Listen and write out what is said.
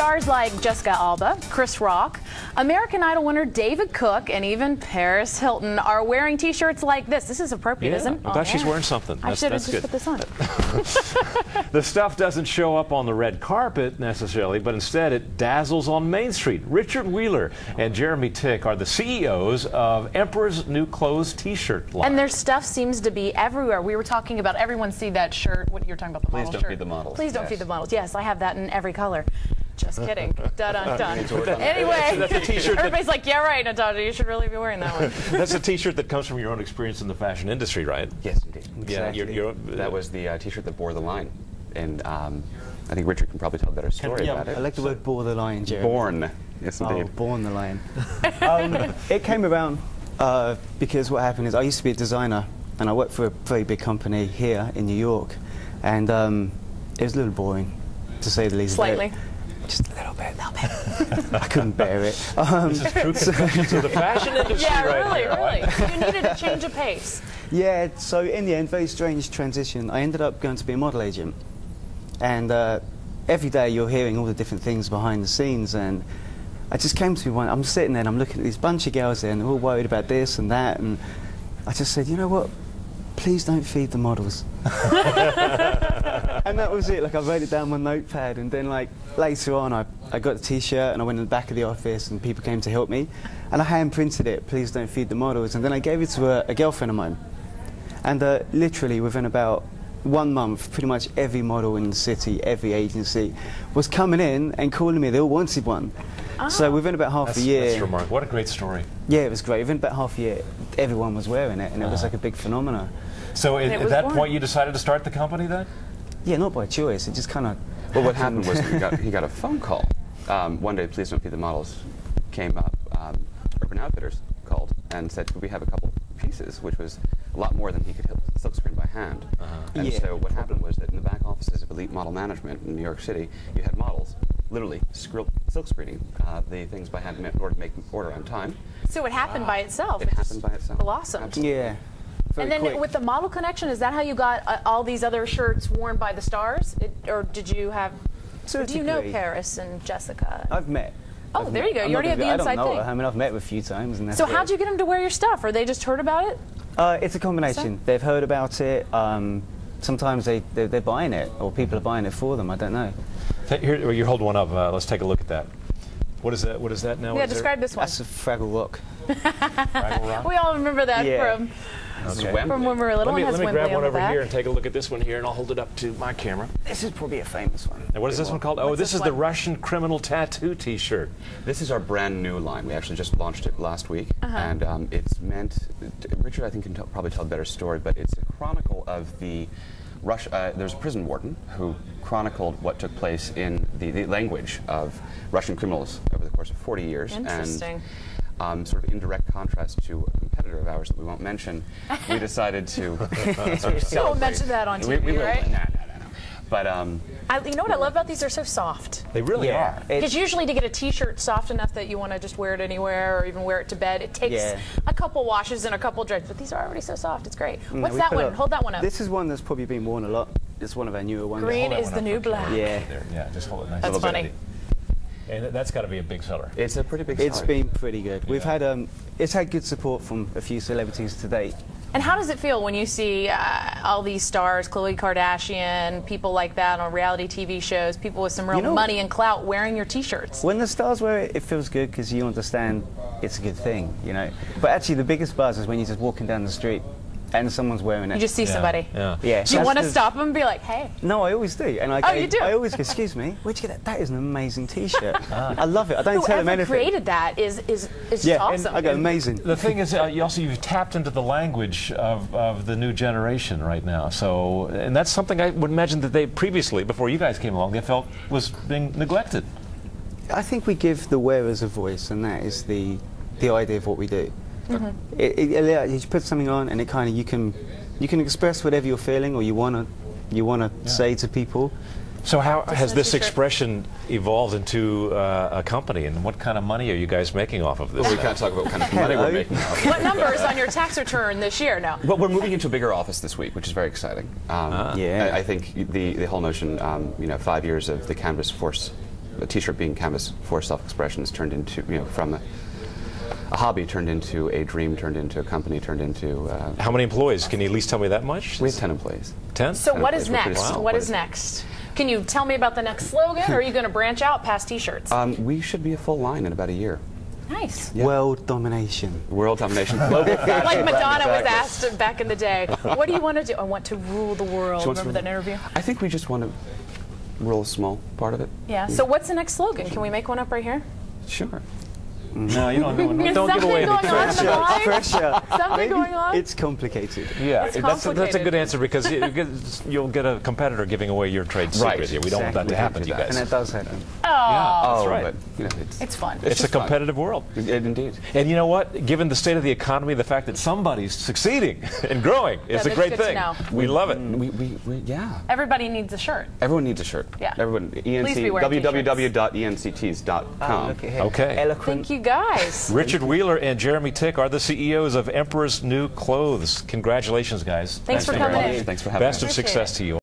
Stars like Jessica Alba, Chris Rock, American Idol winner David Cook, and even Paris Hilton are wearing T-shirts like this. This is appropriate, isn't it? I'm glad she's wearing something. I should have just put this on. The stuff doesn't show up on the red carpet necessarily, but instead it dazzles on Main Street. Richard Wheeler and Jeremy Tick are the CEOs of Emperor's New Clothes T-shirt line. And their stuff seems to be everywhere. We were talking about everyone see that shirt. What you're talking about, the Please model don't shirt. feed the models. Please don't feed the models. Yes, I have that in every color. Just kidding. Dun-dun-dun. Anyway, that's a T-shirt. Everybody's like, yeah, right, Natasha, you should really be wearing that one. That's a T-shirt that comes from your own experience in the fashion industry, right? Yes, indeed. Exactly. Yeah, that was the T-shirt that bore the line. And I think Richard can probably tell a better story about it. I like the word borderline, Jeremy. Born. Yes, indeed. Oh, born the line. It came around because what happened is I used to be a designer and I worked for a very big company here in New York. And it was a little boring, to say the least. Slightly. Just a little bit. I couldn't bear it. This is true confession to the fashion industry. Yeah, right really, here. really. You needed a change of pace. Yeah, so in the end, very strange transition. I ended up going to be a model agent. And every day you're hearing all the different things behind the scenes. And I just came to me one, I'm sitting there and I'm looking at this bunch of girls there and they're all worried about this and that. And I just said, you know what? Please don't feed the models. And that was it. Like, I wrote it down on my notepad, and then like later on I got the T-shirt and I went in the back of the office and people came to help me, and I hand printed it, please don't feed the models, and then I gave it to a girlfriend of mine, and literally within about 1 month, pretty much every model in the city, every agency was coming in and calling me. They all wanted one. Oh. So within about half a year... That's remarkable. What a great story. Yeah, it was great. Within about half a year, everyone was wearing it, and it was like a big phenomenon. So at that point you decided to start the company then? Yeah, not by choice. It just kind of... Well, what happened was he got a phone call. One day, Please Don't Feed the Models came up. Urban Outfitters called and said, could we have a couple pieces, which was a lot more than he could silkscreen by hand. And so what happened was that in the back offices of Elite Model Management in New York City, you had models literally silkscreening the things by hand in order to make them order on time. So it happened by itself. It happened by itself. Blossomed. Absolutely. Yeah. And then quick. with the model connection, is that how you got all these other shirts worn by the stars? Or did you have... To a do you know degree. Paris and Jessica? I've met. Oh, there you go. You already have the inside I don't know thing. her. I mean, I've met her a few times. And that's So it. how'd you get them to wear your stuff? Or they just heard about it? It's a combination. They've heard about it. Sometimes they're buying it, or people are buying it for them. I don't know. Here, you hold one up. Let's take a look at that. What is that? What is that now? Yeah, describe this one. That's a Fraggle Rock. Fraggle Rock? We all remember that Yeah. from Okay. when we were little. Let me Wembley grab on one the over back. here and take a look at this one here, and I'll hold it up to my camera. This is probably a famous one. And what is this one called? Oh, What's this this is the one? Russian criminal tattoo T-shirt. This is our brand new line. We actually just launched it last week, and it's meant. Richard, I think, can probably tell a better story, but it's a chronicle of the there's a prison warden who chronicled what took place in the language of Russian criminals over the course of 40 years. Interesting. And sort of in direct contrast to a competitor of ours that we won't mention, we decided to sort of You won't mention that on TV, we will, right? No. But You know what I love about these? They're so soft. They really are. Because usually to get a T-shirt soft enough that you want to just wear it anywhere or even wear it to bed, it takes a couple washes and a couple dries. But these are already so soft. It's great. What's that one? Hold that one up. This is one that's probably been worn a lot. It's one of our newer ones. Green Hold that is one the up new for black. Yeah. There. Yeah, just hold it nice. That's funny. And that's got to be a big seller. it's a pretty big It's seller. been pretty good. We've had it's had good support from a few celebrities to date. And how does it feel when you see all these stars, Khloe Kardashian, people like that on reality TV shows, people with some real money and clout wearing your T-shirts? When the stars wear it, it feels good because you understand it's a good thing, you know. But actually, the biggest buzz is when you're just walking down the street and someone's wearing it. You just see somebody. Yeah. Yeah. Do you want to stop them and be like, hey? No, I always do. And you do? I always go, excuse me, where'd you get that? That is an amazing T-shirt. I love it. I don't tell them Whoever anything. created that is just Yeah, awesome. I go, amazing. The thing is, you've tapped into the language of the new generation right now. So, and that's something I would imagine that they previously, before you guys came along, they felt was being neglected. I think we give the wearers a voice, and that is the idea of what we do. You put something on, and it kind of you can express whatever you're feeling or you wanna say to people. So how has this T-shirt. expression evolved into a company, and what kind of money are you guys making off of this? Well, we can't talk about what kind of money we're making. What number is on your tax return this year now? Well, we're moving into a bigger office this week, which is very exciting. Yeah. I think the whole notion, 5 years of the Canvas Force a T-shirt being canvas for self-expression has turned into, from a hobby turned into a dream, turned into a company, turned into... How many employees? Can you at least tell me that much? We have 10 employees. 10? So what is employees. next? Wow. What is next? Can you tell me about the next slogan, or are you going to branch out past T-shirts? We should be a full line in about a year. Nice. Yeah. World domination. World domination. Global fashion. Like Madonna was Exactly. asked back in the day, what do you want to do? I want to rule the world. She wants Remember to- that interview? I think we just want to rule a small part of it. Yeah. So what's the next slogan? Can we make one up right here? Sure. No, you don't Is don't give something away going anything. on in the line? Pressure. Something Maybe going on? It's complicated. Yeah, It's that's a complicated. good answer because you'll get a competitor giving away your trade secret. Right. Here. We don't want that to happen to you guys. And it does happen. Oh, That's right. But, it's fun. It's a just fun. competitive world. Indeed. And you know what? Given the state of the economy, the fact that somebody's succeeding and growing is a that's great good to thing. know. We love it. Yeah. Everybody needs a shirt. Everyone needs a shirt. Yeah. Everyone. Please be wearing www.encts.com. Look at him. Okay. Eloquent. Thank you, guys. Richard Wheeler and Jeremy Tick are the CEOs of Emperor's New Clothes. Congratulations, guys. Thanks for very coming much. in. Thanks for having Best us. of Appreciate success it. to you.